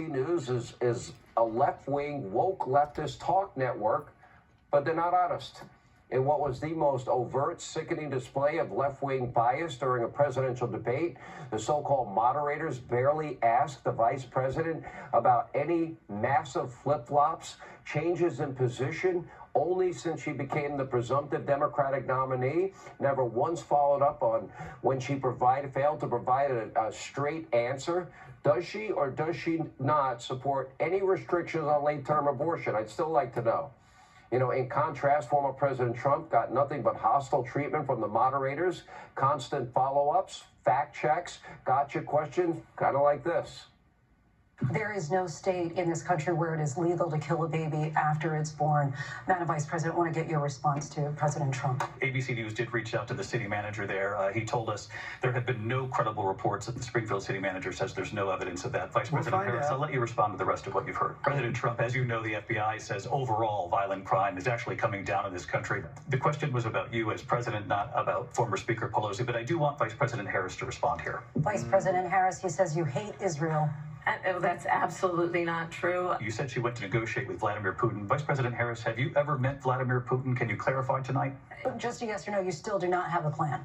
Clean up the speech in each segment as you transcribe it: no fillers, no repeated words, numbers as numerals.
News is a left-wing, woke leftist talk network, but they're not honest. In what was the most overt, sickening display of left-wing bias during a presidential debate, the so-called moderators barely asked the vice president about any massive flip-flops, changes in position, only since she became the presumptive Democratic nominee, never once followed up on when she failed to provide a straight answer. Does she or does she not support any restrictions on late-term abortion? I'd still like to know. You know, in contrast, former President Trump got nothing but hostile treatment from the moderators, constant follow-ups, fact checks, gotcha questions, kind of like this. There is no state in this country where it is legal to kill a baby after it's born. Madam Vice President, I want to get your response to President Trump. ABC News did reach out to the city manager there. He told us there have been no credible reports that the Springfield city manager says there's no evidence of that. Vice President Harris, I'll let you respond to the rest of what you've heard. President Trump, as you know, the FBI says overall violent crime is actually coming down in this country. The question was about you as president, not about former Speaker Pelosi, but I do want Vice President Harris to respond here. Vice President Harris, he says you hate Israel. That's absolutely not true. You said she went to negotiate with Vladimir Putin. Vice President Harris, have you ever met Vladimir Putin? Can you clarify tonight? Just a yes or no, you still do not have a plan.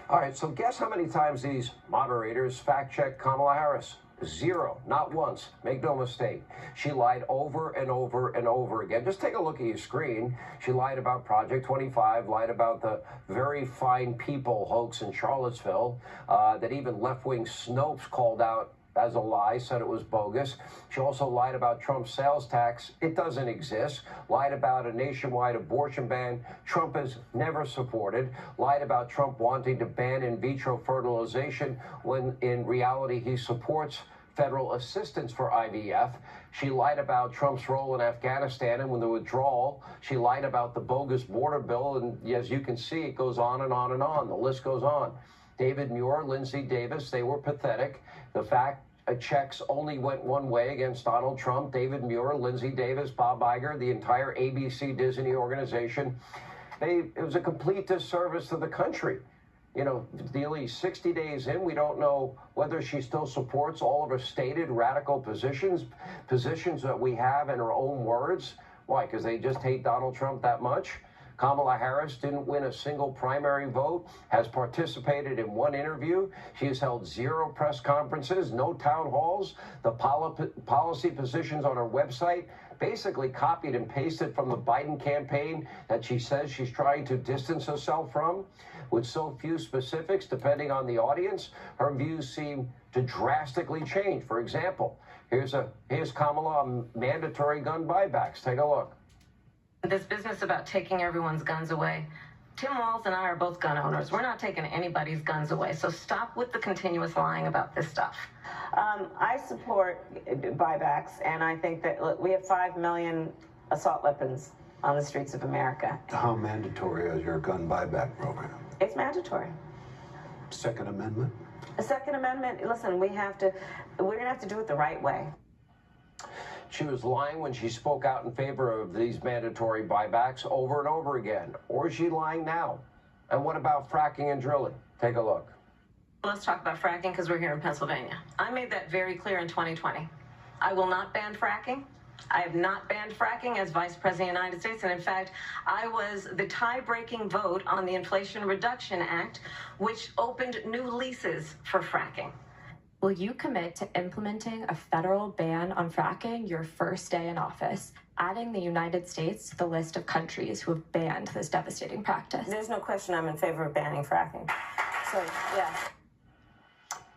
All right, so guess how many times these moderators fact-checked Kamala Harris? Zero, not once. Make no mistake. She lied over and over and over again. Just take a look at your screen. She lied about Project 25, lied about the very fine people hoax in Charlottesville that even left-wing Snopes called out as a lie, said it was bogus. She also lied about Trump's sales tax. It doesn't exist. Lied about a nationwide abortion ban Trump has never supported. Lied about Trump wanting to ban in vitro fertilization when in reality he supports federal assistance for IVF. She lied about Trump's role in Afghanistan and when the withdrawal. She lied about the bogus border bill, and as you can see, it goes on and on and on. The list goes on. David Muir, Lindsey Davis, they were pathetic. The fact checks only went one way against Donald Trump, David Muir, Lindsey Davis, Bob Iger, the entire ABC Disney organization. It was a complete disservice to the country. You know, nearly 60 days in, we don't know whether she still supports all of her stated radical positions that we have in her own words. Why? Because they just hate Donald Trump that much? Kamala Harris didn't win a single primary vote, has participated in one interview. She has held 0 press conferences, no town halls. The policy positions on her website basically copied and pasted from the Biden campaign that she says she's trying to distance herself from. With so few specifics, depending on the audience, her views seem to drastically change. For example, here's Kamala on mandatory gun buybacks. Take a look. This business about taking everyone's guns away. Tim Walz and I are both gun owners. We're not taking anybody's guns away. So stop with the continuous lying about this stuff. I support buybacks, and I think that look, we have 5 million assault weapons on the streets of America. How mandatory is your gun buyback program? It's mandatory. Second Amendment? The Second Amendment, listen, we're going to have to do it the right way. She was lying when she spoke out in favor of these mandatory buybacks over and over again. Or is she lying now? And what about fracking and drilling? Take a look. Let's talk about fracking because we're here in Pennsylvania. I made that very clear in 2020. I will not ban fracking. I have not banned fracking as Vice President of the United States. And in fact, I was the tie-breaking vote on the Inflation Reduction Act, which opened new leases for fracking. Will you commit to implementing a federal ban on fracking your first day in office, adding the United States to the list of countries who have banned this devastating practice? There's no question I'm in favor of banning fracking. So, yeah.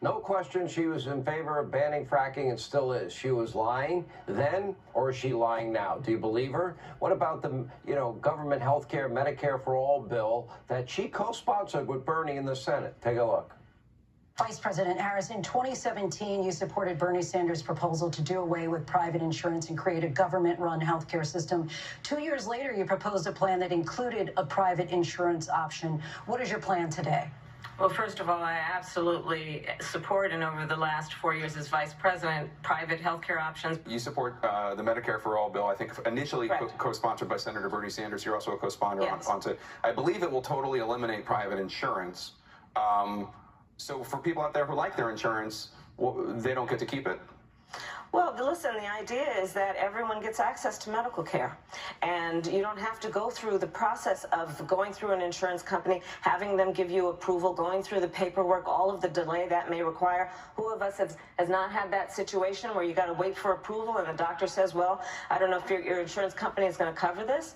No question she was in favor of banning fracking and still is. She was lying then, or is she lying now? Do you believe her? What about the, government health care, Medicare for All bill that she co-sponsored with Bernie in the Senate? Take a look. Vice President Harris, in 2017, you supported Bernie Sanders' proposal to do away with private insurance and create a government-run healthcare system. 2 years later, you proposed a plan that included a private insurance option. What is your plan today? Well, first of all, I absolutely support, and over the last 4 years as vice president, private healthcare options. You support the Medicare for All bill, I think initially co-sponsored by Senator Bernie Sanders. You're also a co-sponsor onto. I believe it will totally eliminate private insurance. So for people out there who like their insurance, they don't get to keep it? Well, listen, the idea is that everyone gets access to medical care, and you don't have to go through the process of going through an insurance company, having them give you approval, going through the paperwork, all of the delay that may require. Who of us has not had that situation where you got to wait for approval and the doctor says, well, I don't know if your insurance company is going to cover this?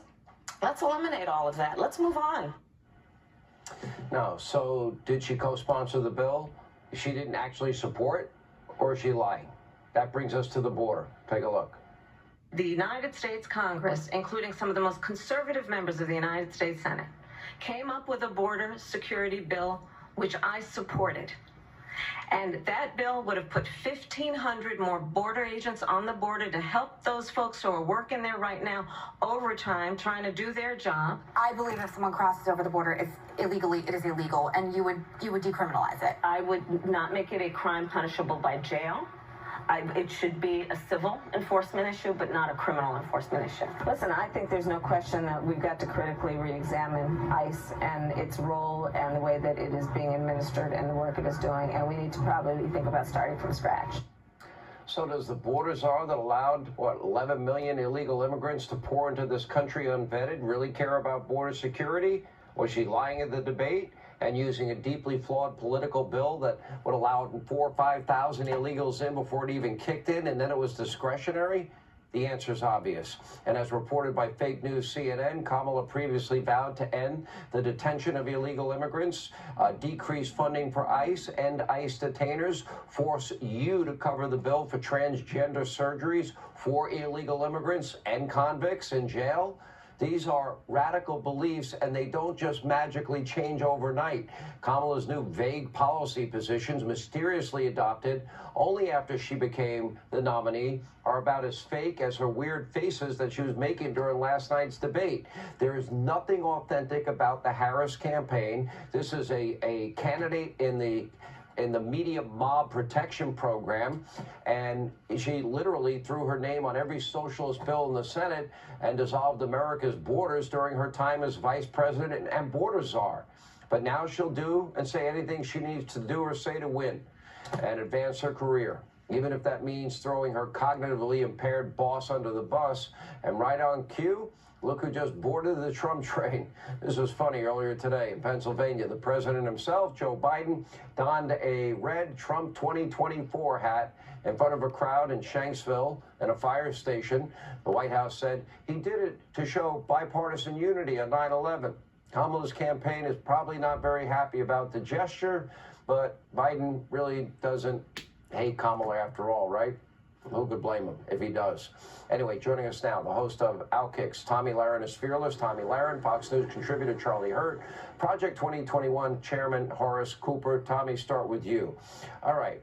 Let's eliminate all of that. Let's move on. No, so did she co-sponsor the bill she didn't actually support, or is she lying? That brings us to the border. Take a look. The United States Congress, including some of the most conservative members of the United States Senate, came up with a border security bill, which I supported. And that bill would have put 1,500 more border agents on the border to help those folks who are working there right now overtime, trying to do their job. I believe if someone crosses over the border, it's illegally, it is illegal, and you would decriminalize it. I would not make it a crime punishable by jail. It should be a civil enforcement issue, but not a criminal enforcement issue. Listen, I think there's no question that we've got to critically re-examine ICE and its role and the way that it is being administered and the work it is doing, and we need to probably think about starting from scratch. So does the border czar that allowed, 11 million illegal immigrants to pour into this country unvetted really care about border security? Was she lying in the debate and using a deeply flawed political bill that would allow 4,000 or 5,000 illegals in before it even kicked in, and then it was discretionary? The answer is obvious. And as reported by fake news CNN, Kamala previously vowed to end the detention of illegal immigrants, decrease funding for ICE, end ICE detainers, force you to cover the bill for transgender surgeries for illegal immigrants and convicts in jail. These are radical beliefs, and they don't just magically change overnight. Kamala's new vague policy positions, mysteriously adopted only after she became the nominee, are about as fake as her weird faces that she was making during last night's debate. There is nothing authentic about the Harris campaign. This is a candidate in the media mob protection program, and she literally threw her name on every socialist bill in the Senate and dissolved America's borders during her time as vice president and border czar. But now she'll do and say anything she needs to do or say to win and advance her career, even if that means throwing her cognitively impaired boss under the bus. And right on cue, look who just boarded the Trump train. This was funny earlier today in Pennsylvania. The president himself, Joe Biden, donned a red Trump 2024 hat in front of a crowd in Shanksville and a fire station. The White House said he did it to show bipartisan unity on 9/11. Kamala's campaign is probably not very happy about the gesture, but Biden really doesn't hate Kamala after all, right? Who could blame him if he does? Anyway, joining us now, the host of Outkicks, Tomi Lahren is fearless. Tomi Lahren, Fox News contributor Charlie Hurt, Project 2021 Chairman Horace Cooper. Tomi, start with you. All right.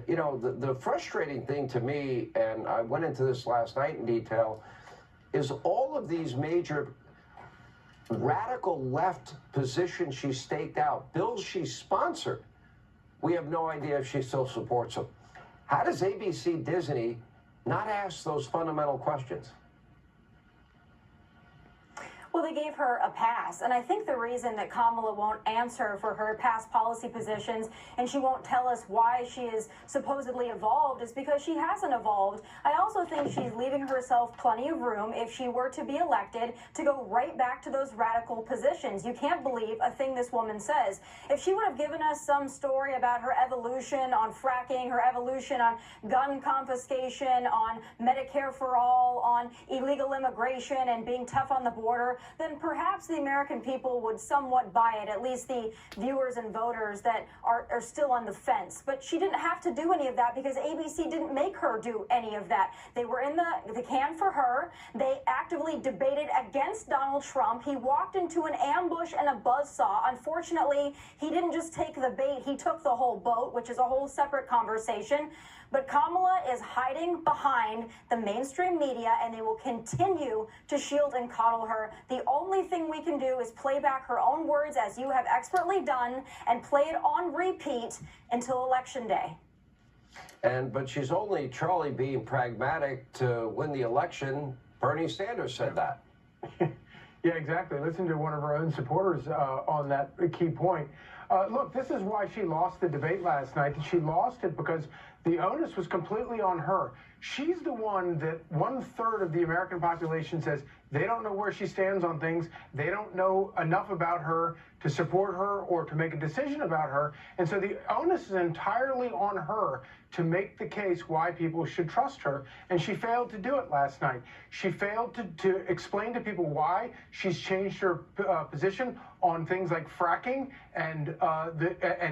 You know, the frustrating thing to me, and I went into this last night in detail, is all of these major radical left positions she staked out, bills she sponsored. We have no idea if she still supports them. How does ABC Disney not ask those fundamental questions? Well, they gave her a pass, and I think the reason that Kamala won't answer for her past policy positions and she won't tell us why she is supposedly evolved is because she hasn't evolved. I also think she's leaving herself plenty of room, if she were to be elected, to go right back to those radical positions. You can't believe a thing this woman says. If she would have given us some story about her evolution on fracking, her evolution on gun confiscation, on Medicare for all, on illegal immigration and being tough on the border, then perhaps the American people would somewhat buy it, at least the viewers and voters that are still on the fence. But she didn't have to do any of that because ABC didn't make her do any of that. They were in the can for her. They actively debated against Donald Trump. He walked into an ambush and a buzzsaw. Unfortunately, he didn't just take the bait, he took the whole boat, which is a whole separate conversation. But Kamala is hiding behind the mainstream media, and they will continue to shield and coddle her. The only thing we can do is play back her own words, as you have expertly done, and play it on repeat until Election Day. But she's only, Charlie, being pragmatic to win the election. Bernie Sanders said that. Yeah, exactly. Listen to one of her own supporters on that key point. Look, this is why she lost the debate last night. She lost it because the onus was completely on her. She's the one that 1/3 of the American population says they don't know where she stands on things. They don't know enough about her to support her or to make a decision about her. And so the onus is entirely on her to make the case why people should trust her. And she failed to do it last night. She failed to explain to people why she's changed her position on things like fracking and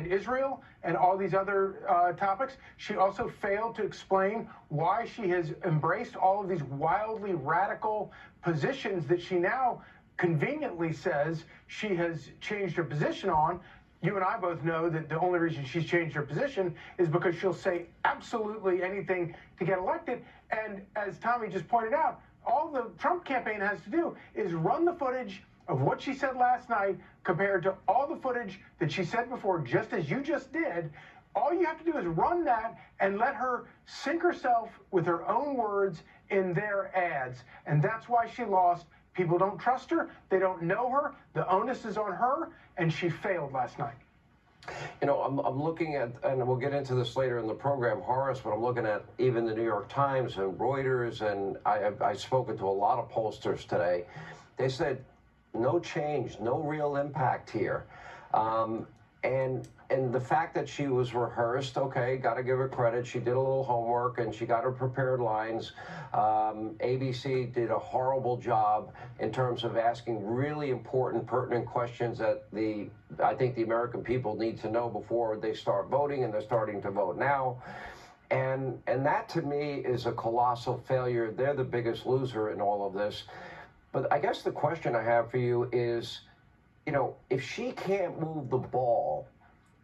Israel and all these other topics. She also failed to explain why she has embraced all of these wildly radical positions that she now conveniently says she has changed her position on. You and I both know that the only reason she's changed her position is because she'll say absolutely anything to get elected. And as Tommy just pointed out, all the Trump campaign has to do is run the footage of what she said last night compared to all the footage that she said before, just as you just did. All you have to do is run that and let her sink herself with her own words in their ads. And that's why she lost. People don't trust her. They don't know her. The onus is on her, and she failed last night. You know, I'm looking at, and we'll get into this later in the program, Horace, but I'm looking at even the New York Times and Reuters, and I've spoken to a lot of pollsters today. They said no change, no real impact here. And the fact that she was rehearsed, okay, got to give her credit. She did a little homework and she got her prepared lines. ABC did a horrible job in terms of asking really important, pertinent questions that I think the American people need to know before they start voting, and they're starting to vote now. And that to me is a colossal failure. They're the biggest loser in all of this. But I guess the question I have for you is, you know, if she can't move the ball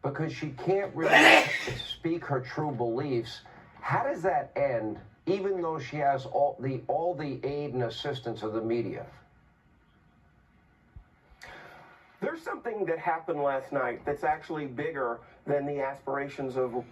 because she can't really speak her true beliefs, how does that end, even though she has all the aid and assistance of the media? There's something that happened last night that's actually bigger than the aspirations of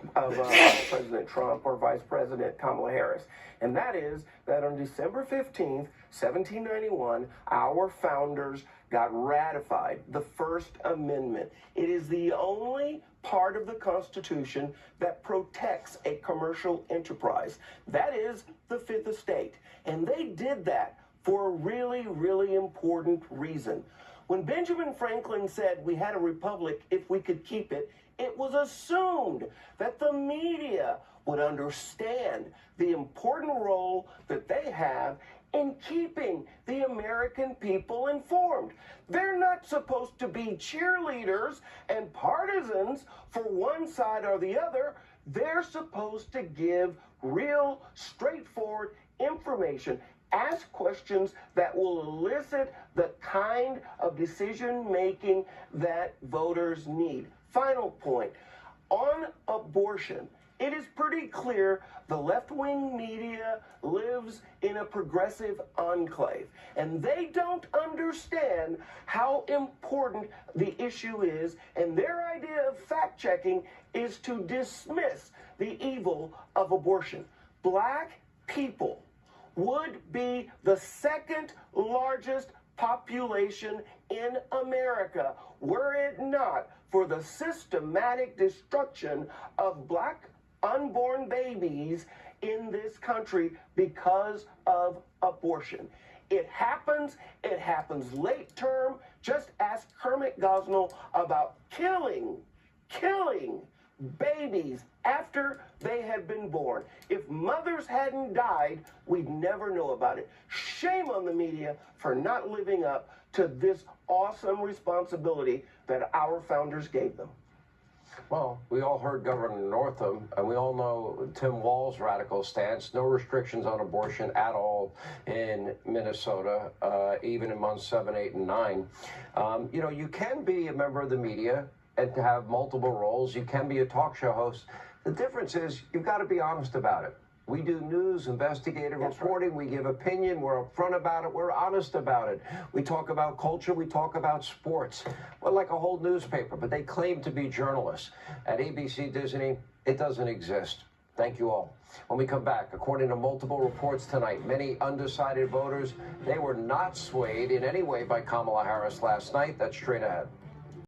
President Trump or Vice President Kamala Harris. And that is that on December 15th, 1791, our founders got ratified the First Amendment. It is the only part of the Constitution that protects a commercial enterprise. That is the Fifth Estate. And they did that for a really, really important reason. When Benjamin Franklin said we had a republic if we could keep it, it was assumed that the media would understand the important role that they have in keeping the American people informed. They're not supposed to be cheerleaders and partisans for one side or the other. They're supposed to give real, straightforward information. Ask questions that will elicit the kind of decision-making that voters need. Final point. On abortion, it is pretty clear the left-wing media lives in a progressive enclave, and they don't understand how important the issue is, and their idea of fact-checking is to dismiss the evil of abortion. Black people would be the second largest population in America were it not for the systematic destruction of black unborn babies in this country because of abortion. It happens late term. Just ask Kermit Gosnell about killing babies after they had been born. If mothers hadn't died, we'd never know about it. Shame on the media for not living up to this awesome responsibility that our founders gave them. Well, we all heard Governor Northam, and we all know Tim Walz's radical stance. No restrictions on abortion at all in Minnesota, even in months 7, 8, and 9. You know, you can be a member of the media and to have multiple roles. You can be a talk show host. The difference is you've got to be honest about it. We do news, investigative reporting, we give opinion, we're upfront about it, we're honest about it. We talk about culture, we talk about sports. We're like a whole newspaper, but they claim to be journalists. At ABC Disney, it doesn't exist. Thank you all. When we come back, according to multiple reports tonight, many undecided voters, they were not swayed in any way by Kamala Harris last night. That's straight ahead.